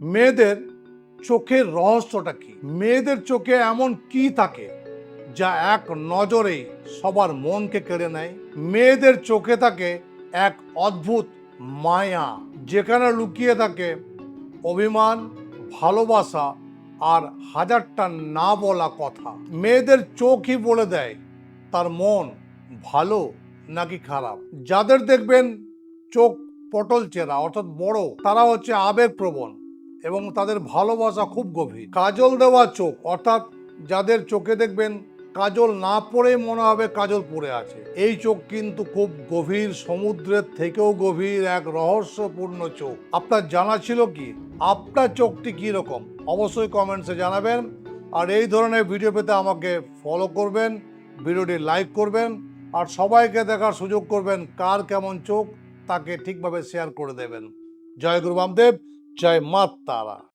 মেয়েদের চোখের রহস্যটা কি? মেয়েদের চোখে এমন কি থাকে যা এক নজরেই সবার মনকে কেড়ে নেয়? মেয়েদের চোখে থাকে এক অদ্ভুত মায়া, যেখানে লুকিয়ে থাকে অভিমান, ভালোবাসা আর হাজারটা না বলা কথা। মেয়েদের চোখই বলে দেয় তার মন ভালো নাকি খারাপ। যাদের দেখবেন চোখ পটল চেরা অর্থাৎ বড়, তারা হচ্ছে আবেগপ্রবণ এবং তাদের ভালোবাসা খুব গভীর। কাজল দেওয়া চোখ অর্থাৎ যাদের চোখে দেখবেন কাজল না পরেই মনে হবে কাজল পরে আছে, এই চোখ কিন্তু খুব গভীর, সমুদ্রের থেকেও গভীর এক রহস্যপূর্ণ চোখ। আপনার জানা ছিল কি আপনার চোখটি কি রকম? অবশ্যই কমেন্টসে জানাবেন। আর এই ধরনের ভিডিও পেতে আমাকে ফলো করবেন, ভিডিওটি লাইক করবেন আর সবাইকে দেখার সুযোগ করবেন কার কেমন চোখ তাকে ঠিকভাবে শেয়ার করে দেবেন। জয় গুরু বামদেব, জয় মা তারা।